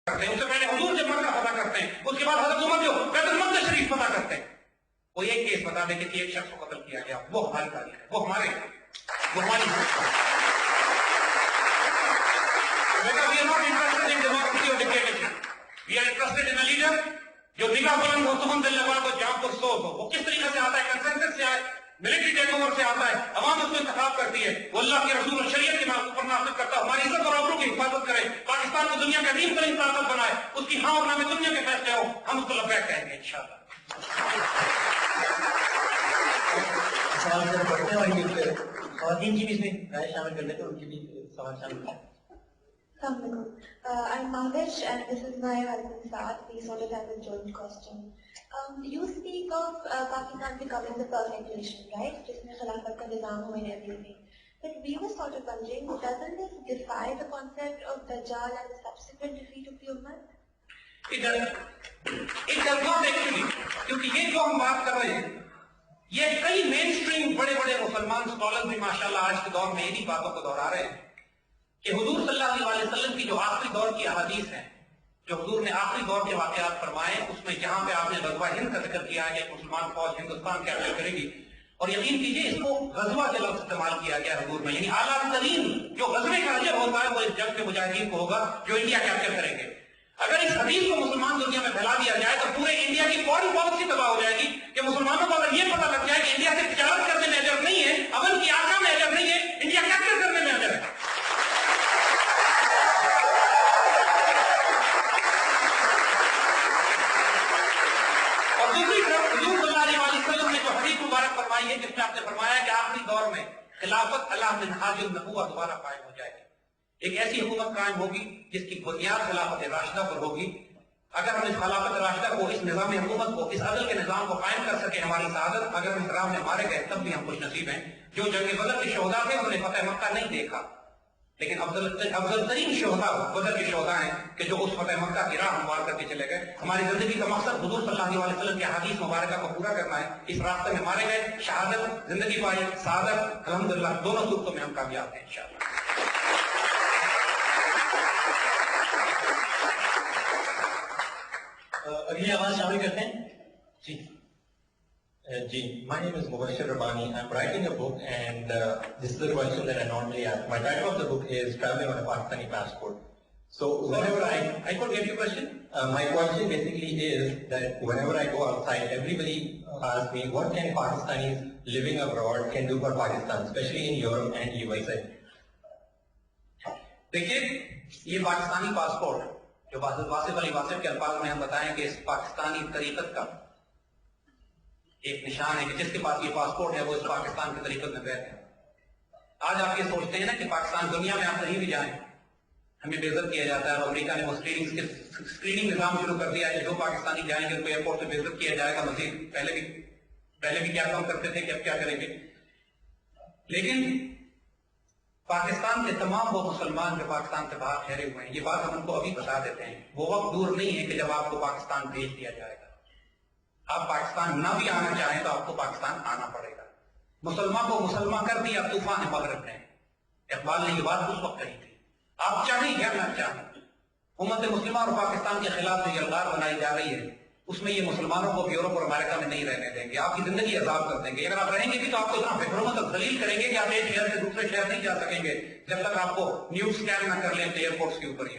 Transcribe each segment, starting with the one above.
کرتے ہیں، اس سے پہلے حضور جب مکہ فتح کرتے ہیں، اس کے بعد حضرت عمر جو بیت المقدس شریف فتح کرتے ہیں، وہ ایک کیس بتا دیں کہ ایک شخص کو قتل کیا گیا، وہ ہماری تاریخ ہے، وہ ہماری we are not interested in democracy or dictatorship. We are interested in a leader جو نگاہ بلند ہو، سخن دل لگا ہو، جام پر سوز ہو. وہ کس طریقے سے آتا ہے؟ کنسنسس سے آئے، ملٹری ٹیک اوور سے آتا ہے، عوام اس کو انتخاب کرتی ہے، وہ اللہ کے رسول اور شریعت کے اوپر نافذ کرتا ہے، ہماری عزت اور آبرو کی حفاظت کرے، پاکستان کو دنیا کا عظیم ترین طاقت بنائے، اس کی ہاں اور نہ میں دنیا کے فیصلے ہو، ہم اس کو لبیک کہیں گے انشاءاللہ. سوال سے پڑھتے ہیں اور یہ خواتین کی بھی اس میں رائے شامل کر لیتے ہیں، ان کی بھی سوال شامل کریں. I'm Mahesh and this is my husband Saad. We sort of have a joint question. You speak of Pakistan becoming the perfect nation, right? Jisme khilafat ka nizam ho and everything. But we were sort of wondering, doesn't this defy the concept of Dajjal and the subsequent defeat of the Ummah? It does not actually. کیونکہ یہ جو ہم بات کر رہے ہیں، یہ کئی مین سٹریم بڑے بڑے مسلمان اسکالر بھی ماشاءاللہ آج کے دور میں انہی باتوں کو دہرا رہے ہیں کہ حضور صلی اللہ علیہ وسلم کی جو آخری دور کی احادیث ہیں، جو حضور نے آخری دور کے واقعات فرمائے، اس میں جہاں پہ آپ نے غزوہ ہند کا ذکر کیا ہے کہ مسلمان فوج ہندوستان کیا کرے گی، اور یقین کیجیے اس کو غزوہ کے لفظ استعمال کیا گیا حضور میں، یعنی اعلیٰ ترین جو غزوے کا اجر ہوتا ہے وہ اس جنگ کے مجاہدین کو ہوگا جو انڈیا کیپچر کریں گے. اگر اس حدیث کو مسلمان دنیا میں پھیلا دیا جائے تو پورے انڈیا کی فورن پالیسی تباہ ہو جائے گی کہ مسلمانوں کو اگر یہ پتہ لگ جائے کہ انڈیا سے تجارت کرنے میں اجر نہیں ہے، امن کی آقا میں اجر نہیں ہے، انڈیا کیپچر کرنے میں اجر ہے. اور دوسری طرف حضور صلی اللہ علیہ وسلم نے جو حدیث مبارک فرمائی ہے جس میں آپ نے فرمایا کہ آخری دور میں خلافت علی منہاج النبوہ دوبارہ قائم ہو جائے گی. ایک ایسی حکومت قائم ہوگی جس کی بنیاد خلافت راشدہ پر ہوگی. اگر ہم اس خلافت راشدہ کو، اس نظام حکومت کو، اس عدل کے نظام کو قائم کر سکے ہماری سعادت. اگر ہم حرام میں مارے گئے تب بھی ہم خوش نصیب ہیں. جو جنگ بدر کے شہداء تھے انہوں نے فتح مکہ نہیں دیکھا، لیکن افضل ترین شہداء بدر کے شہداء ہیں کہ جو اس فتح مکہ کی راہ ہموار کر کے چلے گئے. ہماری زندگی کا مقصد حضور صلی اللہ علیہ وسلم کی حدیث مبارکہ کو پورا کرنا ہے. اس راستے میں مارے گئے، شہادت، زندگی پائی، سعادت، الحمدللہ دونوں صورتوں میں ہم کامیاب ہیں انشاءاللہ. اگلی آواز شامل کرتے ہیں. جی جی my name is Mubashir Rabbani. I'm writing a book and this is a question that I normally ask. My title of the book is Traveling on a Pakistani Passport. So whenever I could get your question? My question basically is that whenever I go outside, everybody asks me what can Pakistanis living abroad can do for Pakistan, especially in Europe and USA. دیکھیے یہ Pakistani passport جو واصف علی واصف کے الفاظ میں ہم بتائیں کہ اس پاکستانی طریقت کا ایک نشان ہے کہ جس کے پاس یہ پاسپورٹ ہے وہ اس پاکستان کی طریقت میں بیٹھ ہے. آج آپ یہ سوچتے ہیں نا کہ پاکستان دنیا میں آپ کہیں بھی جائیں ہمیں بے عزت کیا جاتا ہے، اور امریکہ نے وہ اسکریننگ نظام شروع کر دیا ہے کہ جو پاکستانی جائیں گے ان کو ایئرپورٹ سے بے عزت کیا جائے گا. مزید پہلے بھی کیا کام کرتے تھے کہ اب کیا کریں گے. لیکن پاکستان کے تمام وہ مسلمان جو پاکستان سے باہر ٹھہرے ہوئے ہیں، یہ بات ہم ان کو ابھی بتا دیتے ہیں، وہ وقت دور نہیں ہے کہ جب آپ کو پاکستان بھیج دیا جائے گا. آپ پاکستان نہ بھی آنا چاہیں تو آپ کو پاکستان آنا پڑے گا. مسلمان کو مسلمان کر دیا طوفان مغرب نے. اقبال نے یہ بات اس وقت کہی تھی. آپ چاہیں یا نہ چاہیں امت مسلمہ اور پاکستان کے خلاف جو یلغار بنائی جا رہی ہے اس میں یہ مسلمانوں کو یورپ اور امریکہ میں نہیں رہنے دیں گے. آپ کی زندگی عذاب کر دیں گے. اگر آپ رہیں گے بھی تو آپ کو اتنا بےحرمت اور ذلیل کریں گے کہ آپ ایک شہر سے دوسرے شہر نہیں جا سکیں گے جب تک آپ کو نیوز اسکین نہ کر لیں ایئرپورٹس کے اوپر. یہ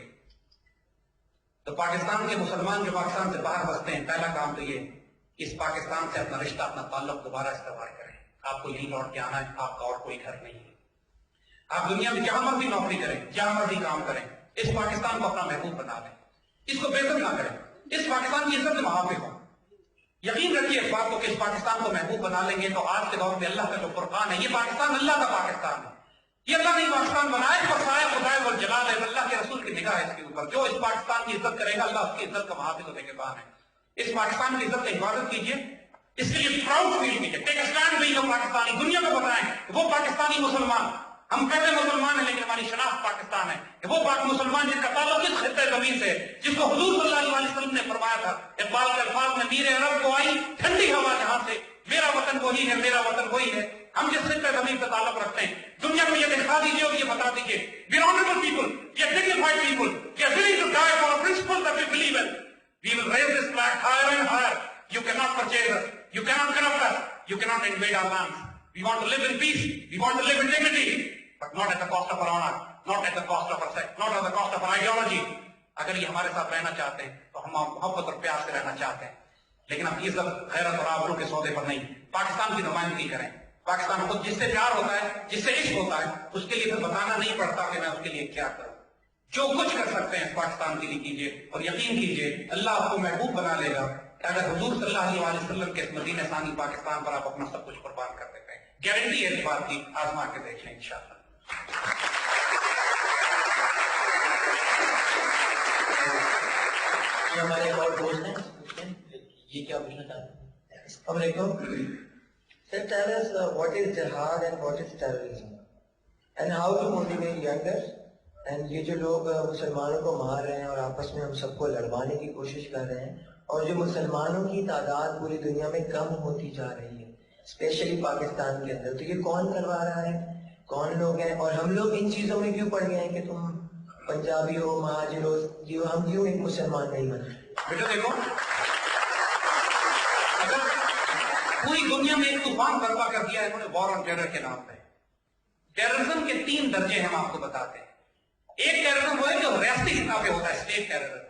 تو پاکستان کے مسلمان جو پاکستان سے باہر بستے ہیں، پہلا کام تو یہ اس پاکستان سے اپنا رشتہ، اپنا تعلق دوبارہ استوار کریں. آپ کو یہیں لوٹ کے آنا ہے، آپ کا اور کوئی گھر نہیں ہے. آپ دنیا میں جہاں مرضی نوکری کریں، جہاں مرضی کام کریں، اس پاکستان کو اپنا محبوب بنا لیں. اس کو بےعزت نہ کریں. اس پاکستان کی عزت میں محافظ ہوں. یقین رکھیے اس بات کو کہ اس پاکستان کو محبوب بنا لیں گے تو آج کے دور میں اللہ کا جو فرقان ہے، یہ پاکستان اللہ کا پاکستان ہے. یہ اللہ نے پاکستان بنایا ہے، فرمایا خدائے اور جلال ہے، اللہ کے رسول کی نگاہ ہے اس کے اوپر. جو اس پاکستان کی عزت کرے گا اللہ اس کی عزت کا محافظ و نگہبان ہے. اس پاکستان کی عزت کی حفاظت کیجیے، اس کے لیے پراؤڈ فیل کیجیے. ٹیک اے اسٹینڈ بھی جو پاکستانی دنیا کو بتائیں وہ پاکستانی مسلمان. ہم کہتے ہیں مسلمان ہیں لیکن ہماری شناخت پاکستان ہے کہ وہ پاک مسلمان جس کا تعلق اس خطے زمین سے، جس کو حضور صلی اللہ علیہ وسلم نے فرمایا تھا اقبال کے الفاظ میں، میر عرب کو آئی ٹھنڈی ہوا جہاں سے، میرا وطن وہی ہے، میرا وطن وہی ہے. ہم جس خطے زمین سے تعلق رکھتے ہیں دنیا کو یہ دکھا دیجیے اور یہ بتا دیجیے we are honorable people, we are dignified people, we are willing to die for our principles invade our lands. We want to live in peace. We want to live in dignity, but not at the cost of our honor, not at the cost of our sex, not at the cost of our ideology. اگر یہ ہمارے ساتھ رہنا چاہتے ہیں تو ہم محبت اور پیار سے رہنا چاہتے ہیں، لیکن اب عزت غیرت اور آبرو کے سودے پر نہیں، پاکستان کی نمائندگی کریں. پاکستان خود جس سے پیار ہوتا ہے، جس سے عشق ہوتا ہے، اس کے لیے پھر بتانا نہیں پڑتا کہ میں اس کے لیے کیا کروں. جو کچھ کر سکتے ہیں پاکستان کے لیے کیجیے، اور یقین کیجیے اللہ آپ کو محبوب بنا لے گا کہ اگر حضور صلی اللہ علیہ وسلم کے اس مدینہ ثانی پاکستان پر آپ اپنا سب کچھ قربان کر دیتے ہیں. گارنٹی ہے اس بات کی، آزما کے دیکھ لیں انشاءاللہ. یہ ہمارے ایک اور دوست ہیں، یہ کیا پوچھنا چاہتے ہیں؟ السلام علیکم. Sir, tell us what is jihad and what is terrorism and how to motivate youngers. And یہ جو لوگ مسلمانوں کو مار رہے ہیں اور آپس میں ہم سب کو لڑوانے کی کوشش کر رہے ہیں، اور جو مسلمانوں کی تعداد پوری دنیا میں کم ہوتی جا رہی ہے اسپیشلی پاکستان کے اندر، تو یہ کون کروا رہا ہے، کون لوگ ہیں، اور ہم لوگ ان چیزوں میں کیوں پڑ گئے ہیں کہ تم پنجابی ہو، مہاجر ہو، ہم کیوں ایک مسلمان نہیں بنے؟ بیٹا دیکھو، اگر پوری دنیا میں ایک طوفان برپا کر دیا ہے انہوں نے وار آن ٹیرر کے نام پہ. ٹیررزم کے 3 درجے ہم آپ کو بتاتے ہیں. ایک ٹیررزم وہ ہے جو ریاستی سطح پہ ہوتا ہے، اسٹیٹ ٹیررزم.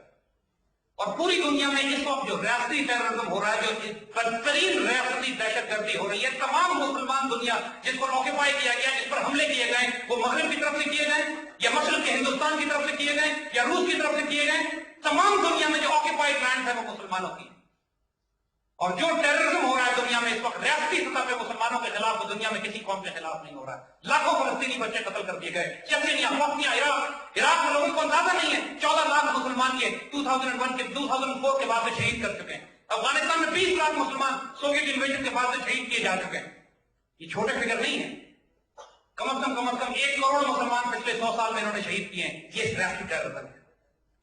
اور پوری دنیا میں اس وقت جو ریاستی ٹیررزم ہو رہا ہے، جو بدترین ریاستی دہشت گردی ہو رہی ہے، تمام مسلمان دنیا جس پر آکوپائی کیا گیا، جس پر حملے کیے گئے، وہ مغرب کی طرف سے کیے گئے یا مشرق کے ہندوستان کی طرف سے کیے گئے یا روس کی طرف سے کیے گئے، تمام دنیا میں جو آکوپائڈ لینڈ ہے وہ مسلمانوں کی. اور جو ٹیررزم ہو رہا ہے دنیا میں اس وقت ریاستی سطح پہ مسلمانوں کے خلاف، وہ دنیا میں کسی قوم کے خلاف نہیں ہو رہا. لاکھوں فلسطینی بچے قتل کر دیے گئے، چچنیا، بوسنیا، عراق میں لوگوں کو اندازہ نہیں ہے. 14 لاکھ مسلمان کے 2004 کے بعد سے شہید کر چکے ہیں. افغانستان میں 20 لاکھ مسلمان سوویت انویژن کے بعد سے شہید کیے جا چکے ہیں. یہ چھوٹے فگر نہیں ہیں. کم از کم 1 کروڑ مسلمان پچھلے 100 سال میں انہوں نے شہید کیے ہیں. یہ ریاستی ٹیررزم ہے.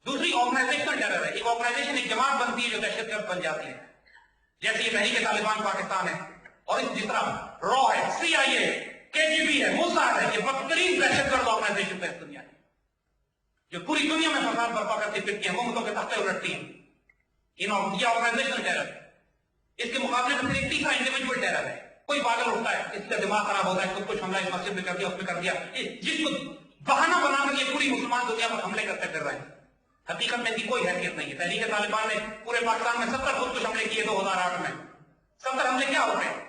دوسری آرگنائزیشنل ٹیرر ہے. ایک آرگنائزیشن، ایک جماعت بنتی ہے جو دہشت گرد بن جاتی ہے، جیسے یہ تحریک طالبان پاکستان ہے، اور جس طرح را ہے، CIA ہے، KGB ہے، موساد ہے. یہ بدترین دہشت گرد آرگنائزیشن ہے اس دنیا کی، جو پوری دنیا میں فساد برپا کرتی پھرتی ہیں، حکومتوں کے تختے الٹتی ہیں. یہ آرگنائزیشنل ٹیرر ہے. اس کے مقابلے میں پھر ایک تیسرا انڈیویجول ٹیرر ہے. کوئی پاگل اٹھتا ہے، اس کا دماغ خراب ہوتا ہے، کچھ حملہ اس مسجد میں کر دیا، اس میں کر دیا، جس کو بہانہ بنا کر یہ پوری مسلمان دنیا پر حملے کرتے پھر رہے ہیں. حقیقت میں ان کی کوئی حیثیت نہیں ہے. تحریک طالبان نے پورے پاکستان میں 70 خود کچھ حملے کیے 2008 میں. 70 حملے کیا ہو رہے ہیں؟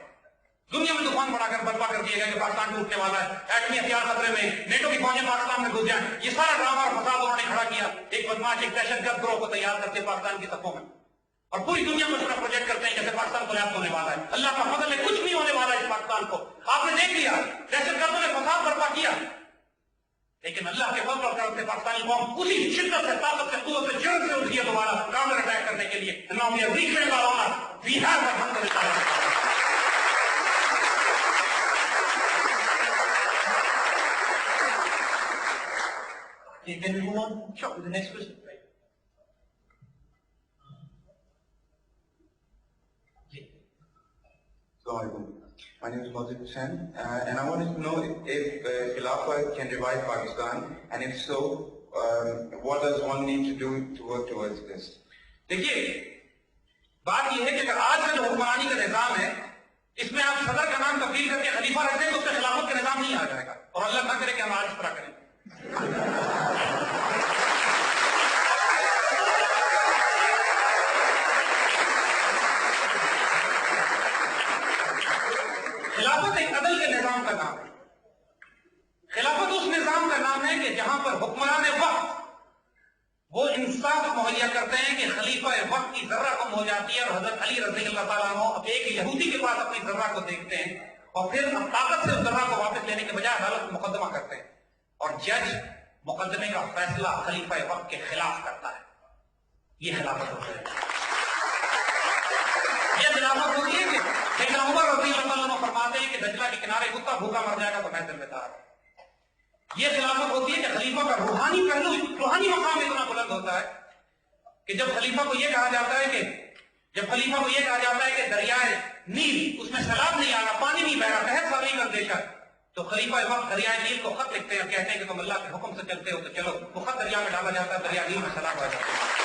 دنیا میں طوفان بڑھا کر برپا کر دیا گیا کہ پاکستان ٹوٹنے والا ہے، ایٹمی ہتھیار خطرے میں، نیٹو کی فوجیں پاکستان میں گھس جائیں. یہ سارا ڈرامہ اور فساد انہوں نے کھڑا کیا ایک بدماش، ایک دہشت گرد گروہ کو تیار کرتے پاکستان کی صفوں میں، اور پوری دنیا میں اس کا پروجیکٹ کرتے ہیں جیسے پاکستان کولیپس ہونے والا ہے. اللہ کا فضل ہے، کچھ نہیں ہونے والا ہے اس پاکستان کو. آپ نے دیکھ لیا دہشت گردوں نے فساد برپا کیا، لیکن اللہ کے فضل اور کرم سے پاکستانی قوم اسی شدت سے، طاقت سے، قوت سے، جرأت سے اٹھی ہے دوبارہ کاؤنٹر اٹیک کرنے کے لیے. Can we move on? Sure. To the next question. Assalamualaikum. My name is Mazid Hussain, and I wanted to know if Khilafat can revive Pakistan, and if so, what does one need to do to work towards this? دیکھیے، بات یہ ہے کہ اگر آج کا جو حکمرانی کا نظام ہے، اس میں آپ صدر کا نام تبدیل کر کے خلیفہ رکھ دیں تو اس سے خلافت کا نظام نہیں آ جائے گا، اور اللہ نہ کرے کہ ہم آج اس طرح کریں. خلافت ایک عدل کے نظام کا نام ہے. خلافت اس نظام کا نام ہے کہ جہاں پر حکمران وقت وہ انصاف مہیا کرتے ہیں کہ خلیفہ وقت کی ذرہ کم ہو جاتی ہے، اور حضرت علی رضی اللہ تعالیٰ عنہ اب ایک یہودی کے پاس اپنی ذرہ کو دیکھتے ہیں، اور پھر طاقت سے اس ذرہ کو واپس لینے کے بجائے عدالت میں مقدمہ کرتے ہیں، اور جج مقدمے کا فیصلہ خلیفہ وقت کے خلاف کرتا ہے. یہ خلافت ہوتی ہے. یہ خلافت ہوتی ہے کہ سیدنا عمر رضی اللہ عنہ فرماتے ہیں کہ دجلہ کے کنارے کتا بھوکا مر جائے گا تو میں ذمہ دار ہوں. یہ خلافت ہوتی ہے کہ خلیفہ کا روحانی پہلو، روحانی مقام اتنا بلند ہوتا ہے کہ جب خلیفہ کو یہ کہا جاتا ہے کہ دریائے نیل اس میں سیلاب نہیں آ رہا، پانی نہیں بہ رہا، قحط ساری کا اندیشہ، تو خلیفہ وقت دریائے نیل کو خط لکھتے ہیں اور کہتے ہیں کہ تم اللہ کے حکم سے چلتے ہو تو چلو. وہ خط دریا میں ڈالا جاتا ہے، دریا نیل میں سیلاب آ جاتا ہے.